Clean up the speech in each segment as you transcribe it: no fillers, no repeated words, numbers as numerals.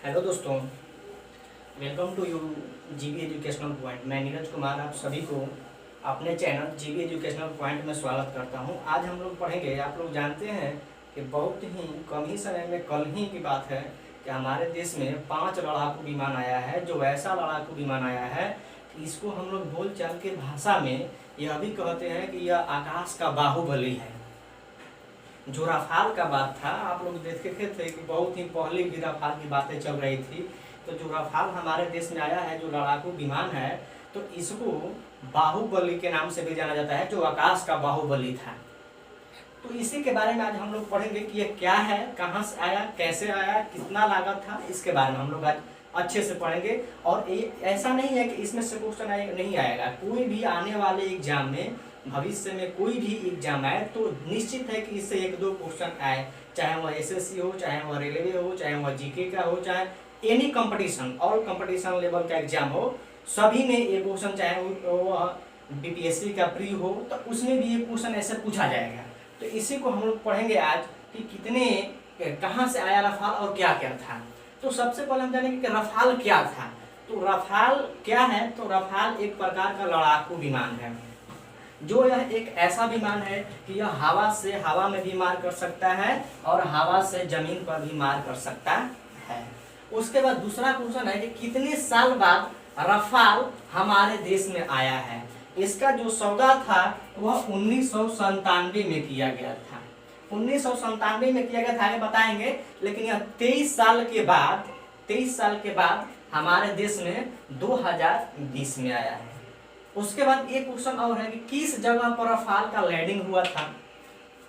Hello दोस्तों, welcome to U GB educational point. मैं नीरज कुमार आप सभी को अपने चैनल जीबी एजुकेशनल पॉइंट में स्वागत करता हूं। आज हम लोग पढ़ेंगे, आप लोग जानते हैं कि बहुत ही कम ही समय में, कल ही की बात है कि हमारे देश में 5 लड़ाकू विमान आया है। जो ऐसा लड़ाकू विमान आया है कि इसको हम लोग बोलचाल के भाषा में यह भी कहते हैं कि यह आकाश का बाहुबली है। जो रफाल का बात था, आप लोग देखे थे कि बहुत ही पहले भी रफाल की बातें चल रही थी। तो जो रफाल हमारे देश में आया है, जो लड़ाकू विमान है, तो इसको बाहुबली के नाम से भी जाना जाता है, जो आकाश का बाहुबली था। तो इसी के बारे में आज हम लोग पढ़ेंगे कि ये क्या है, कहाँ से आया, कैसे आया, कितना लागत था, इसके बारे में हम लोग आज अच्छे से पढ़ेंगे। और ऐसा नहीं है कि इसमें से क्वेश्चन नहीं आएगा। कोई भी आने वाले एग्जाम में, भविष्य में कोई भी एग्जाम आए तो निश्चित है कि इससे 1-2 क्वेश्चन आए, चाहे वह एसएससी हो, चाहे वह रेलवे हो, चाहे वह जीके का हो, चाहे any competition, all competition level का एग्जाम हो, सभी में ये क्वेश्चन, चाहे वो बीपीएससी का प्री हो, तो उसमें भी ये क्वेश्चन ऐसे पूछा जाएगा। तो इसी को हम लोग पढ़ेंगे आज कि कितने, कहाँ से आया रफाल और क्या क्या था। तो सबसे पहले हम जानेंगे कि रफाल क्या था। तो रफाल क्या है? तो रफाल एक प्रकार का लड़ाकू विमान है, जो यह एक ऐसा विमान है कि यह हवा से, हवा में भी मार कर सकता है और हवा से जमीन पर भी मार कर सकता है। उसके बाद दूसरा क्वेश्चन है कि कितने साल बाद रफाल हमारे देश में आया है। इसका जो सौदा था वह 1997 में किया गया था। 1997 में किया गया था, आगे बताएंगे। लेकिन यह 23 साल के बाद हमारे देश में 2020 में आया है। उसके बाद एक क्वेश्चन और है कि किस जगह पर रफाल का लैंडिंग हुआ था।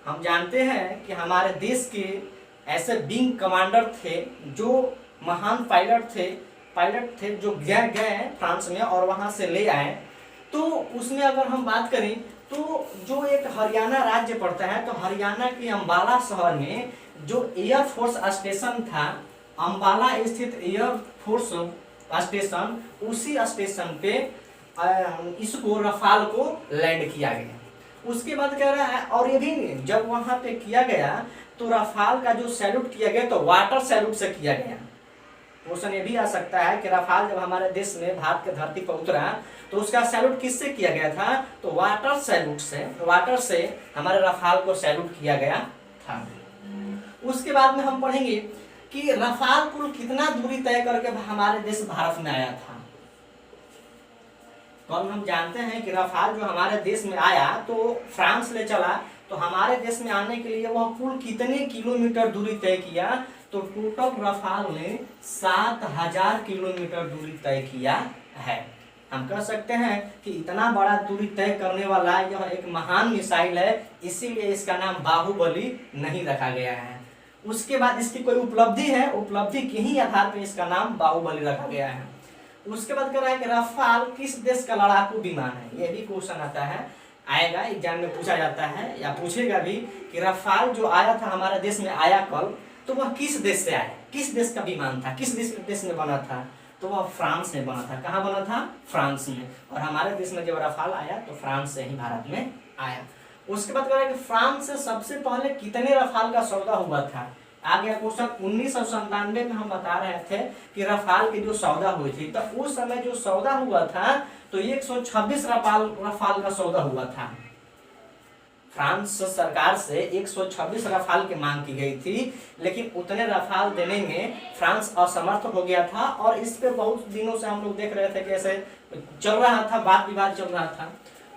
हम जानते हैं कि हमारे देश के ऐसे विंग कमांडर थे, जो महान पायलट थे जो गए फ्रांस में और वहां से ले आए। तो उसमें अगर हम बात करें तो जो एक हरियाणा राज्य पड़ता है, तो हरियाणा के अंबाला शहर में जो एयरफोर्स स्टेशन था, अंबाला स्थित एयरफोर्स स्टेशन, उसी स्टेशन पे इसको रफाल को लैंड किया गया। उसके बाद कह रहा है, और ये भी जब वहां पे किया गया तो रफाल का जो सैल्यूट किया गया तो वाटर सैल्यूट से किया गया। क्वेश्चन ये भी आ सकता है कि रफाल जब हमारे देश में, भारत के धरती पर उतरा, तो उसका सैल्यूट किससे किया गया था? तो वाटर सैल्यूट से, वाटर से हमारे रफाल को सैल्यूट किया गया था। उसके बाद में हम पढ़ेंगे कि रफाल कुल कितना दूरी तय करके हमारे देश भारत में आया था। कल हम जानते हैं कि रफाल जो हमारे देश में आया तो फ्रांस ले चला, तो हमारे देश में आने के लिए वह कुल कितने किलोमीटर दूरी तय किया? तो टोटल रफाल ने 7000 किलोमीटर दूरी तय किया है। हम कह सकते हैं कि इतना बड़ा दूरी तय करने वाला यह एक महान मिसाइल है, इसीलिए इसका नाम बाहुबली नहीं रखा गया है। उसके बाद इसकी कोई उपलब्धि है, उपलब्धि के ही आधार पर इसका नाम बाहुबली रखा गया है। उसके बाद कह रहा है कि रफाल किस देश का लड़ाकू विमान है। यह भी क्वेश्चन आता है, आएगा एग्जाम में, पूछा जाता है या पूछेगा भी कि रफाल जो आया था हमारे देश में, आया कल, तो वह किस देश से आया, किस देश का विमान था, किस देश में बना था? तो वह फ्रांस में बना था। कहाँ बना था? फ्रांस में। और हमारे देश में जब रफाल आया तो फ्रांस से ही भारत में आया। उसके बाद कह रहा है कि फ्रांस से सबसे पहले कितने रफाल का सौदा हुआ था। आ गया क्वेश्चन। 1997 में हम बता रहे थे कि रफाल की जो सौदा हुई थी, तो उस समय जो सौदा हुआ था तो 126 रफाल का सौदा हुआ था। फ्रांस सरकार से 126 रफाल की मांग की गई थी, लेकिन उतने रफाल देने में फ्रांस असमर्थ हो गया था। और इस पे बहुत दिनों से हम लोग देख रहे थे कि ऐसे चल रहा था, वाद विवाद चल रहा था।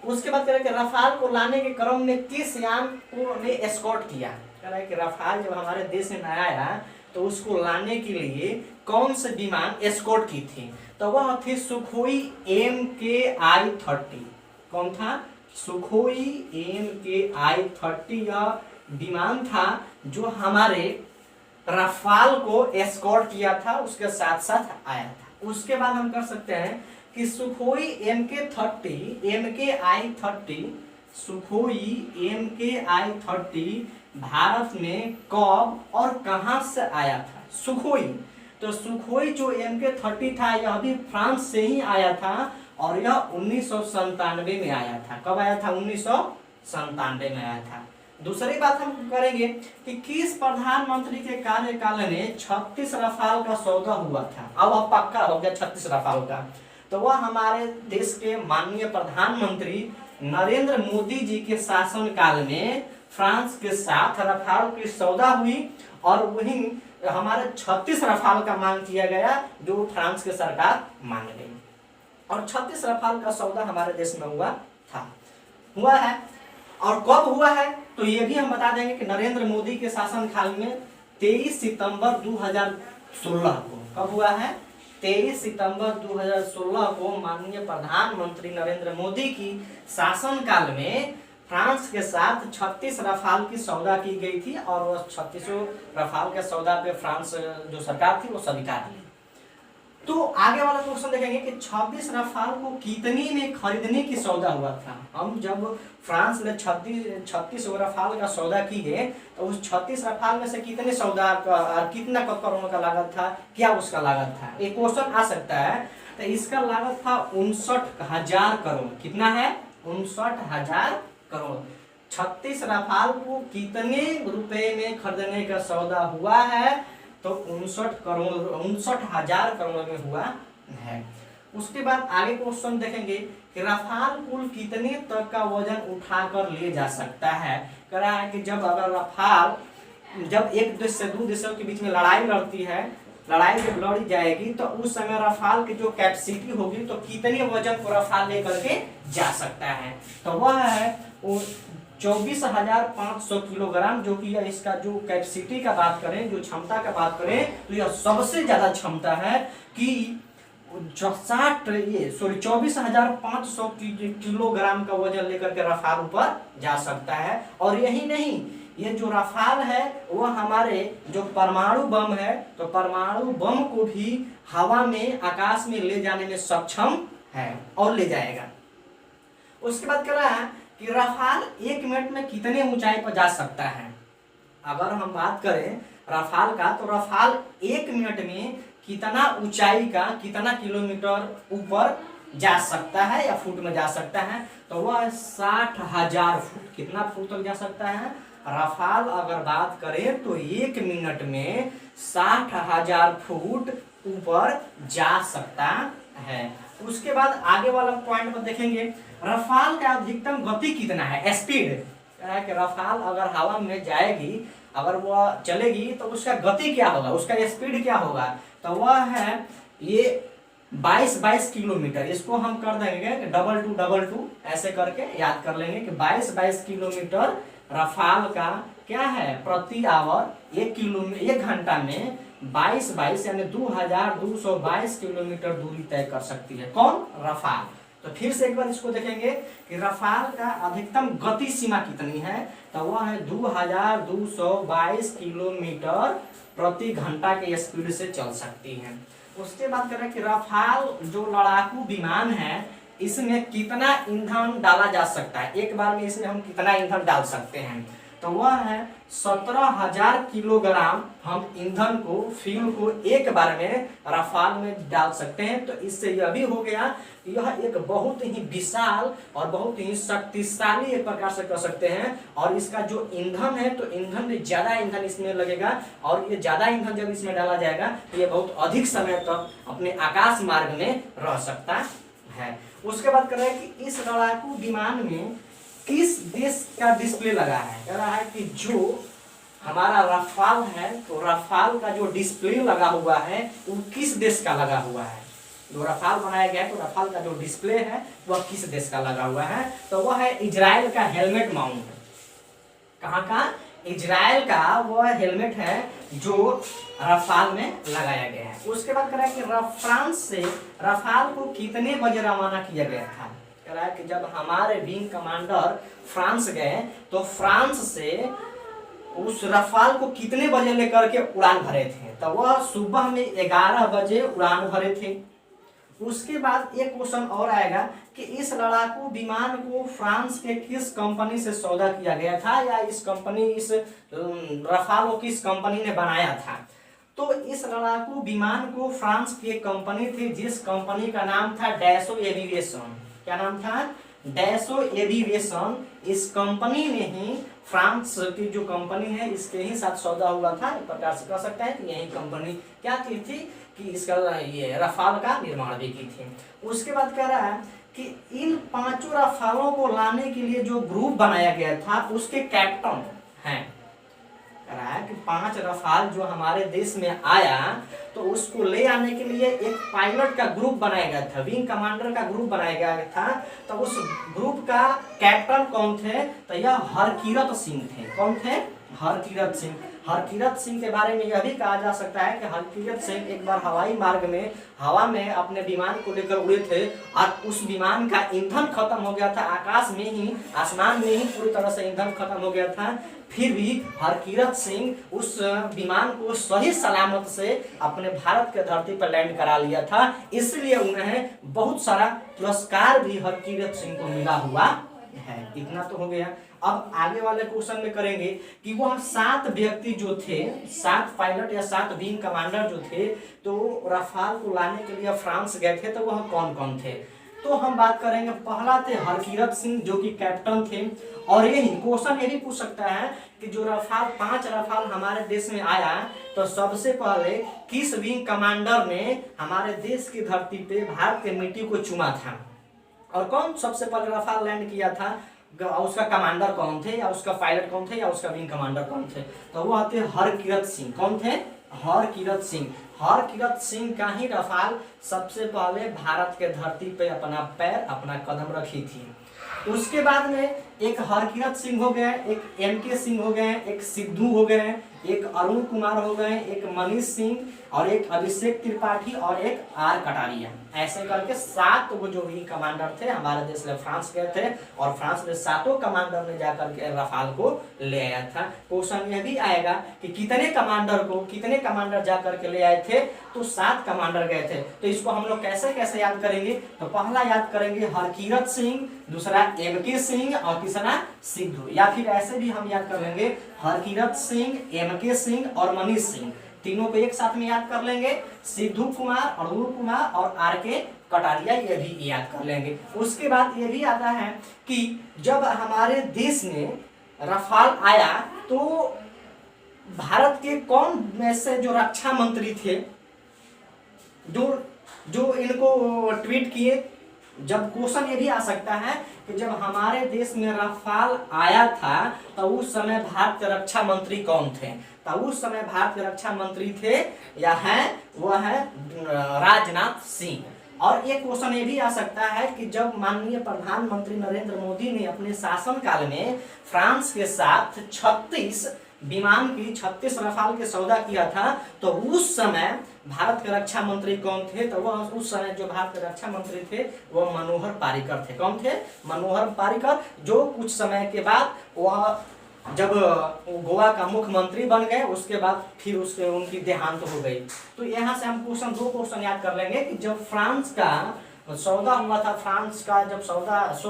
उसके बाद कह रहे कि रफाल को लाने के क्रम में किस यान को ने एस्कॉर्ट किया। कह रहा है कि रफाल जब हमारे देश में आया तो उसको लाने के लिए कौन से विमान एस्कॉर्ट की थी? तो वह थी सुखोई MKI-30। कौन था? सुखोई MKI-30 यह विमान था जो हमारे रफाल को एस्कॉर्ट किया था, उसके साथ साथ आया था। उसके बाद हम कर सकते हैं कि सुखोई MKI-30 भारत में कब और कहां से आया था? सुखोई, तो सुखोई जो MK-30 था यह भी फ्रांस से ही आया था और यह 1997 में आया था। कब आया था? 1997 में आया था। दूसरी बात हम करेंगे कि किस प्रधानमंत्री के कार्यकाल में 36 रफाल का सौदा हुआ था। अब पक्का हो गया 36 रफाल का, तो वह हमारे देश के माननीय प्रधानमंत्री नरेंद्र मोदी जी के शासनकाल में फ्रांस के साथ रफाल की सौदा हुई और वही हमारे 36 रफाल का मांग किया गया जो फ्रांस की सरकार मान गई और 36 रफाल का सौदा हमारे देश में हुआ है। और कब हुआ है तो ये भी हम बता देंगे कि नरेंद्र मोदी के शासनकाल में 23 सितंबर 2016 को। कब हुआ है? 23 सितंबर 2016 को माननीय प्रधानमंत्री नरेंद्र मोदी की शासनकाल में फ्रांस के साथ 36 रफाल की सौदा की गई थी और वह 36 रफाल के सौदा पे फ्रांस जो सरकार थी वो स्वीकार ली। तो आगे वाला क्वेश्चन देखेंगे कि 26 रफाल को कितने में खरीदने की सौदा हुआ था। हम जब फ्रांस ने 36 रफाल का सौदा किए तो उस 36 रफाल में से कितने सौदा का कितना करोड़ का लागत था, क्या उसका लागत था, एक क्वेश्चन आ सकता है। तो इसका लागत था 59,000 करोड़। कितना है? 59,000 करोड़। 36 रफाल को कितने रुपए में खरीदने का सौदा हुआ है तो 59,000 करोड़ में हुआ है। उसके बाद आगे क्वेश्चन देखेंगे कि रफाल कुल कितने तक का वजन उठाकर ले जा सकता है। कह रहा है कि जब अगर रफाल जब एक देश से दो देशों के बीच में लड़ाई लड़ती है, लड़ाई जब लड़ी जाएगी तो उस समय रफाल की जो कैपेसिटी होगी तो कितने वजन को रफाल लेकर के जा सकता है तो वह है 24,500 किलोग्राम, जो कि इसका जो कैपेसिटी का बात करें, जो क्षमता का बात करें तो यह सबसे ज्यादा क्षमता है कि 24,500 किलोग्राम का वजन लेकर के रफाल ऊपर जा सकता है। और यही नहीं, ये जो रफाल है वह हमारे जो परमाणु बम है तो परमाणु बम को भी हवा में आकाश में ले जाने में सक्षम है और ले जाएगा। उसके बाद कह रहा है कि रफाल 1 मिनट में कितने ऊंचाई पर जा सकता है। अगर हम बात करें रफाल का तो रफाल 1 मिनट में कितना ऊंचाई का कितना किलोमीटर ऊपर जा सकता है या फुट में जा सकता है तो वह 60,000 फुट। कितना फुट तक जा सकता है? रफाल अगर बात करें तो 1 मिनट में 60,000 फुट ऊपर जा सकता है। उसके बाद आगे वाला पॉइंट पर देखेंगे रफाल का अधिकतम गति कितना है, स्पीड। कि रफाल अगर हवा में जाएगी, अगर वह चलेगी तो उसका गति क्या होगा, उसका स्पीड क्या होगा तो वह है ये 22 किलोमीटर। इसको हम कर देंगे 222 ऐसे करके याद कर लेंगे कि 22 किलोमीटर रफाल का क्या है प्रति आवर। 1 घंटा में 22 यानी 2222 किलोमीटर दूरी तय कर सकती है। कौन? रफाल। तो फिर से एक बार इसको देखेंगे कि रफाल का अधिकतम गति सीमा कितनी है तो वह है 2222 किलोमीटर प्रति घंटा के स्पीड से चल सकती है। उसके बाद करें कि रफाल जो लड़ाकू विमान है इसमें कितना ईंधन डाला जा सकता है, एक बार में इसमें हम कितना ईंधन डाल सकते हैं तो वह है 17,000 किलोग्राम हम ईंधन को फ्यूल को एक बार में रफाल में डाल सकते हैं। तो इससे यह भी हो गया कि यह एक बहुत ही विशाल और बहुत ही शक्तिशाली एक प्रकार से कर सकते हैं। और इसका जो ईंधन है तो ईंधन में ज्यादा ईंधन इसमें लगेगा और ये ज्यादा ईंधन जब इसमें डाला जाएगा तो ये बहुत अधिक समय तक अपने आकाश मार्ग में रह सकता है। उसके बाद कर रहे हैं कि इस लड़ाकू विमान में किस देश का डिस्प्ले लगा है। कह रहा है कि जो हमारा रफाल है तो रफाल का जो डिस्प्ले लगा हुआ है वो किस देश का लगा हुआ है। जो रफाल बनाया गया है तो रफाल का जो डिस्प्ले है वह किस देश का लगा हुआ है तो वह है इजराइल का हेलमेट माउंट। कहाँ का? इजराइल का वह हेलमेट है जो रफाल में लगाया गया है। उसके बाद कह रहा है कि फ्रांस से रफाल को कितने बजे रवाना किया गया था। कह रहा है कि जब हमारे विंग कमांडर फ्रांस गए तो फ्रांस से उस रफाल को कितने बजे लेकर के उड़ान भरे थे तो वह सुबह में 11 बजे उड़ान भरे थे। उसके बाद एक क्वेश्चन और आएगा कि इस लड़ाकू विमान को फ्रांस के किस कंपनी से सौदा किया गया था या इस रफाल को किस कंपनी ने बनाया था। तो इस लड़ाकू विमान को फ्रांस की एक कंपनी थी जिस कंपनी का नाम था डैसो एविएशन। क्या नाम था? डैसो एविएशन, इस कंपनी ने ही, फ्रांस की जो कंपनी है इसके ही साथ सौदा हुआ था। एक प्रकार से कह सकते हैं कि यही कंपनी क्या की थी कि इसका ये रफाल का निर्माण भी की थी। उसके बाद कह रहा है कि इन 5 रफालों को लाने के लिए जो ग्रुप बनाया गया था उसके कैप्टन हैं। कह रहा है कि 5 रफाल जो हमारे देश में आया तो उसको ले आने के लिए एक पायलट का ग्रुप बनाया गया था, विंग कमांडर का ग्रुप बनाया गया था। तो उस ग्रुप का कैप्टन कौन थे? तो यह हरकीरत सिंह थे। कौन थे? हरकीरत सिंह। हरकीरत सिंह के बारे में यह भी कहा जा सकता है कि हरकीरत सिंह एक बार हवाई मार्ग में हवा में अपने विमान को लेकर उड़े थे और उस विमान का ईंधन खत्म हो गया था। आकाश में ही, आसमान में ही पूरी तरह से ईंधन खत्म हो गया था। फिर भी हरकीरत सिंह उस विमान को सही सलामत से अपने भारत के धरती पर लैंड करा लिया था। इसलिए उन्हें बहुत सारा पुरस्कार भी हरकीरत सिंह को मिला हुआ है। इतना तो हो गया। अब आगे वाले क्वेश्चन में करेंगे कि वह 7 व्यक्ति जो थे, 7 पायलट या 7 विंग कमांडर जो थे, तो रफाल को लाने के लिए फ्रांस गए थे, तो वह कौन कौन थे? तो हम बात करेंगे, पहला थे हरकीरत सिंह जो कि कैप्टन थे। और यही क्वेश्चन ये भी पूछ सकता है कि जो रफाल 5 रफाल हमारे देश में आया तो सबसे पहले किस विंग कमांडर ने हमारे देश की धरती पे भारत के मिट्टी को चूमा था, और कौन सबसे पहले रफाल लैंड किया था, उसका कमांडर कौन थे, या उसका पायलट कौन थे, या उसका विंग कमांडर कौन थे? तो वो थे हरकीरत सिंह। कौन थे? हरकीरत सिंह। हरकीरत सिंह का ही रफाल सबसे पहले भारत के धरती पे अपना पैर, अपना कदम रखी थी। उसके बाद में एक हरकीरत सिंह हो गए, एक एम.के. सिंह हो गए, एक सिद्धू हो गए, एक अरुण कुमार हो गए, एक मनीष सिंह, और एक अभिषेक त्रिपाठी, और एक आर कटारिया। ऐसे करके 7 वो जो विंग कमांडर थे हमारे देश में फ्रांस गए थे, और फ्रांस में 7 कमांडर ने जाकर के रफाल को ले आया था। क्वेश्चन यह भी आएगा कि कितने कमांडर जाकर के ले आए थे? तो 7 कमांडर गए थे। तो इसको हम लोग कैसे कैसे याद करेंगे? तो पहला याद करेंगे हरकीरत सिंह, दूसरा एम.के. सिंह, और तीसरा सिद्धू। या फिर ऐसे भी हम याद कर लेंगे हरकीरत सिंह, एम.के. सिंह और मनीष सिंह, तीनों को एक साथ में याद कर लेंगे। सिद्धू कुमार, अरुण कुमार और आर.के. कटारिया, ये भी याद कर लेंगे। उसके बाद ये भी आता है कि जब हमारे देश में रफाल आया तो भारत के कौन में से जो रक्षा मंत्री थे जो इनको ट्वीट किए? जब क्वेश्चन ये भी आ सकता है कि जब हमारे देश में रफाल आया था तो उस समय भारत के रक्षा मंत्री कौन थे? तो उस समय भारत के रक्षा मंत्री थे या हैं, वह है राजनाथ सिंह। और एक क्वेश्चन ये भी आ सकता है कि जब माननीय प्रधानमंत्री नरेंद्र मोदी ने अपने शासनकाल में फ्रांस के साथ 36 विमान की 36 रफाल के सौदा किया था, तो उस समय भारत के रक्षा मंत्री कौन थे? तो वह उस समय जो भारत के रक्षा मंत्री थे वह मनोहर पारिकर थे। कौन थे? मनोहर पारिकर, जो कुछ समय के बाद वह जब गोवा का मुख्यमंत्री बन गए, उसके बाद फिर उसके उनकी देहांत हो गई। तो यहाँ से हम 2 क्वेश्चन याद कर लेंगे कि जब फ्रांस का सौदा हुआ था,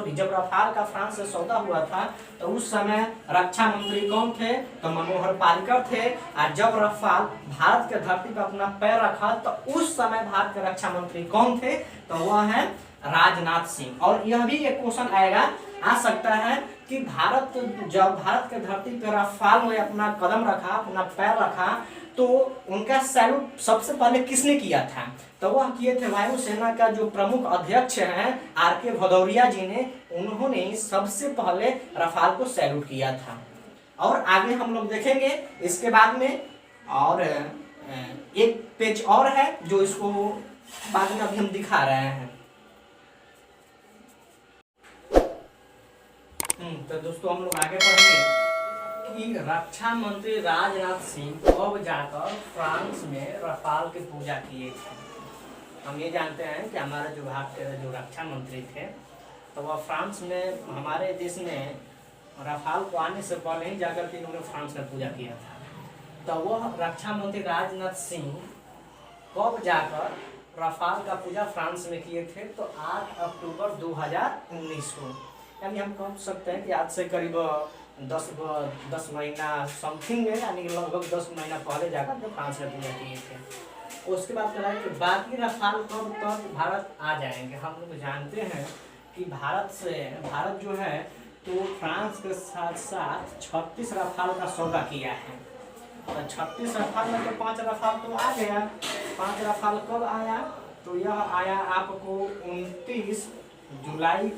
जब रफाल का फ्रांस से सौदा हुआ था तो उस समय रक्षा मंत्री कौन थे? तो मनोहर पारिकर थे। और जब रफाल भारत के धरती पर अपना पैर रखा तो उस समय भारत के रक्षा मंत्री कौन थे? तो वह है राजनाथ सिंह। और यह भी एक क्वेश्चन आ सकता है कि जब भारत के धरती पर रफाल ने अपना कदम रखा, अपना पैर रखा, तो उनका सैल्यूट सबसे पहले किसने किया था? तो वह किए थे वायुसेना का जो प्रमुख अध्यक्ष हैं आर.के. भदौरिया जी ने। उन्होंने सबसे पहले रफाल को सैल्यूट किया था। और आगे हम लोग देखेंगे इसके बाद में, और एक पेज और है जो इसको बाद में अभी हम दिखा रहे हैं। तो दोस्तों हम लोग आगे पढ़ेंगे कि रक्षा मंत्री राजनाथ सिंह कब जाकर फ्रांस में रफाल की पूजा किए थे। हम ये जानते हैं कि हमारे जो भारत के जो रक्षा मंत्री थे तो वह फ्रांस में, हमारे देश में रफाल को आने से पहले ही जाकर के उन्होंने फ्रांस में पूजा किया था। तो वह रक्षा मंत्री राजनाथ सिंह कब जाकर रफाल का पूजा फ्रांस में किए थे? तो 8 अक्टूबर 2019 को, यानी हम कह सकते हैं कि आज से करीब 10 महीना समथिंग में, यानी कि लगभग 10 महीना पहले जाकर के फ्रांस में पूजा किए थे। उसके बाद कह रहा है कि बाकी रफाल कब तक भारत आ जाएंगे। हम लोग जानते हैं कि भारत जो है तो फ्रांस के साथ साथ 36 रफाल का सौदा किया है। तो 36 रफाल में तो 5 रफाल तो आ गया। 5 रफाल कब आया? तो यह आया आपको 29 जुलाई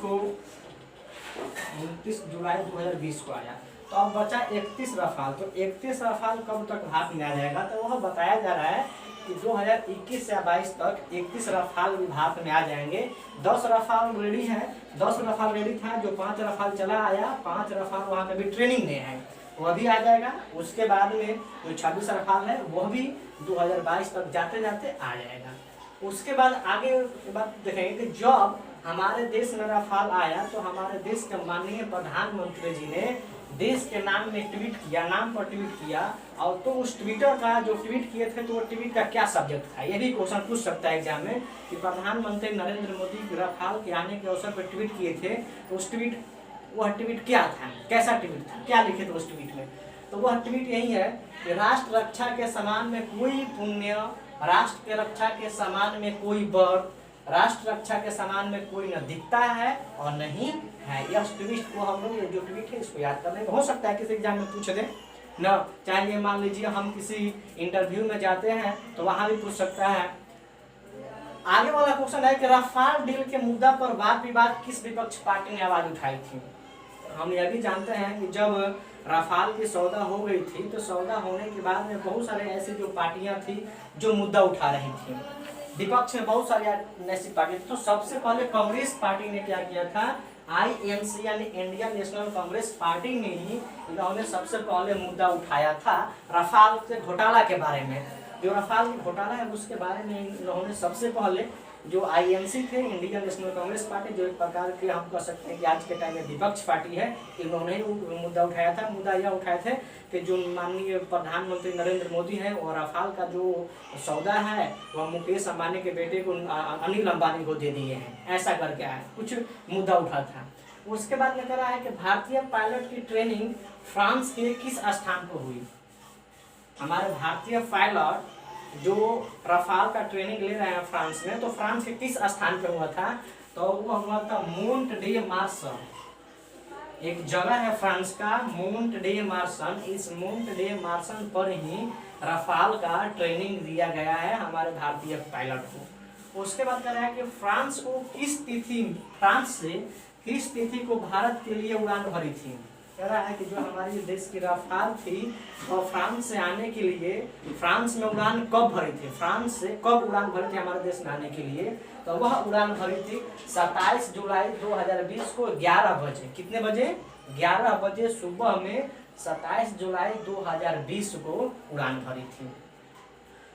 2020 को आया। तो अब बचा 31 रफाल। तो 31 रफाल कब तक भारत में आ जाएगा? तो वह बताया जा रहा है कि 2021 या 22 तक 31 रफाल भी भारत में आ जाएंगे। 10 रफाल रेडी है, 10 रफाल रेडी था, जो 5 रफाल चला आया, 5 रफाल वहाँ पे भी ट्रेनिंग में है, वह भी आ जाएगा। उसके बाद में जो 26 रफाल है वह भी 2022 तक जाते जाते आ जाएगा। उसके बाद आगे बात देखेंगे कि जब हमारे देश में रफाल आया तो हमारे देश के माननीय प्रधानमंत्री जी ने देश के नाम में ट्वीट किया, नाम पर ट्वीट किया। और तो उस ट्विटर का जो ट्वीट किए थे तो वो ट्वीट का क्या सब्जेक्ट था, ये भी क्वेश्चन पूछ सकता है एग्जाम में कि प्रधानमंत्री नरेंद्र मोदी रफाल के आने के अवसर पर ट्वीट किए थे, तो उस वह ट्वीट क्या था, कैसा ट्वीट था, क्या लिखे थे उस ट्वीट में? तो वह ट्वीट यही है कि राष्ट्र रक्षा के समान में कोई पुण्य, राष्ट्र के रक्षा के समान में कोई बल, राष्ट्र रक्षा के समान में कोई न दिखता है और नहीं है। यह ट्वीट को हम लोग, ये जो ट्वीट है इसको याद करने हो सकता है किसी एग्जाम में पूछ दे न। चाहे मान लीजिए हम किसी इंटरव्यू में जाते हैं तो वहां भी पूछ सकता है। आगे वाला क्वेश्चन है कि रफाल डील के मुद्दा पर वाद विवाद किस विपक्ष पार्टी ने आवाज उठाई थी? हम यह भी जानते हैं कि जब रफाल की सौदा हो गई थी तो सौदा होने के बाद में बहुत सारे ऐसी जो पार्टियां थी जो मुद्दा उठा रही थी, विपक्ष में बहुत सारी ऐसी पार्टी थी। तो सबसे पहले कांग्रेस पार्टी ने क्या किया था, INC यानी इंडियन नेशनल कांग्रेस पार्टी ने ही इन्होंने सबसे पहले मुद्दा उठाया था रफाल के घोटाला के बारे में। जो रफाल घोटाला है उसके बारे में इन्होंने सबसे पहले, जो INC थे, इंडियन नेशनल कांग्रेस पार्टी, जो एक प्रकार के हम कह सकते हैं कि आज के टाइम में विपक्ष पार्टी है, इन्होंने मुद्दा उठाया था। मुद्दा यह उठाए थे कि जो माननीय प्रधानमंत्री नरेंद्र मोदी हैं और रफाल का जो सौदा है वह मुकेश अंबानी के बेटे को, अनिल अंबानी को दे दिए हैं, ऐसा करके आया, कुछ मुद्दा उठा था। उसके बाद में कहा है कि भारतीय पायलट की ट्रेनिंग फ्रांस के किस स्थान पर हुई? हमारे भारतीय पायलट जो रफाल का ट्रेनिंग ले रहे हैं फ्रांस में, तो फ्रांस के किस स्थान पे हुआ था? तो वो हुआ था मोंट डे मार्सन। एक जगह है फ्रांस का मोंट डे मार्सन। इस मोंट डे मार्सन पर ही रफाल का ट्रेनिंग दिया गया है हमारे भारतीय पायलट को। उसके बाद कह रहा है कि फ्रांस से किस तिथि को भारत के लिए उड़ान भरी थी? कह रहा है कि जो हमारी देश की रफाल थी और फ्रांस से आने के लिए, फ्रांस में उड़ान कब भरी थी, फ्रांस से कब उड़ान भरी थी हमारे देश में आने के लिए? तो वह उड़ान भरी थी 27 जुलाई 2020 को 11 बजे। कितने बजे? 11 बजे सुबह में 27 जुलाई 2020 को उड़ान भरी थी।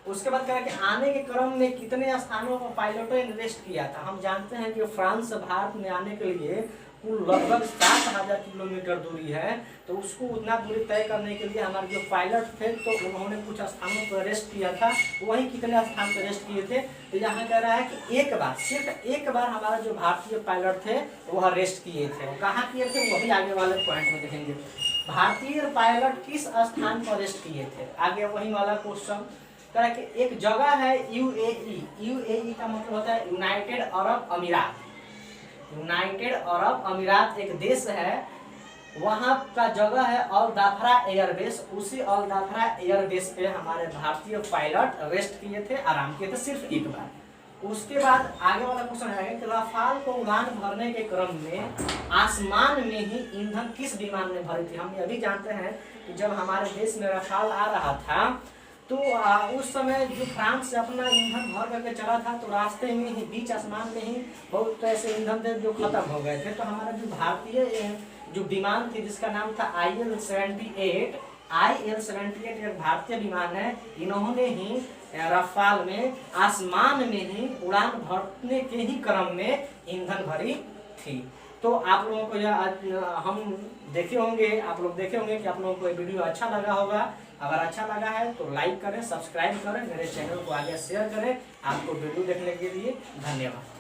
उसके बाद कहा कि आने के क्रम में कितने स्थानों को पायलटों ने रेस्ट किया था? हम जानते हैं कि फ्रांस से भारत में आने के लिए कुल लगभग 7000 किलोमीटर दूरी है। तो उसको उतना दूरी तय करने के लिए हमारे जो पायलट थे तो उन्होंने कुछ स्थानों पर रेस्ट किया था। वही कितने स्थान पर रेस्ट किए थे? तो यहाँ कह रहा है कि एक बार, सिर्फ एक बार हमारा जो भारतीय पायलट थे वह रेस्ट किए थे। कहाँ किए थे वो भी आगे वाले पॉइंट में देखेंगे। भारतीय पायलट किस स्थान पर रेस्ट किए थे? आगे वही वाला क्वेश्चन कह कि एक जगह है UAE का मतलब होता है यूनाइटेड अरब अमीरात। यूनाइटेड अरब अमीरात एक देश है, वहाँ का जगह है अल दाफरा एयरबेस। उसी अल दाफरा एयरबेस पे हमारे भारतीय पायलट रेस्ट किए थे, आराम किए थे सिर्फ एक बार। उसके बाद आगे वाला क्वेश्चन है कि रफाल को उड़ान भरने के क्रम में आसमान में ही ईंधन किस विमान ने भरी थी? हम यह भी जानते हैं कि जब हमारे देश में रफाल आ रहा था तो उस समय जो फ्रांस से अपना ईंधन भर करके चला था तो रास्ते में ही, बीच आसमान में ही बहुत ऐसे ईंधन थे जो खत्म हो गए थे। तो हमारा जो भारतीय जो विमान थी जिसका नाम था IL-78 एक भारतीय विमान है। इन्होंने ही रफाल में आसमान में ही उड़ान भरने के ही क्रम में ईंधन भरी थी। तो आप लोगों को यह हम देखे होंगे, आप लोग देखे होंगे कि आप लोगों को ये वीडियो अच्छा लगा होगा। अगर अच्छा लगा है तो लाइक करें, सब्सक्राइब करें, मेरे चैनल को आगे शेयर करें। आपको वीडियो देखने के लिए धन्यवाद।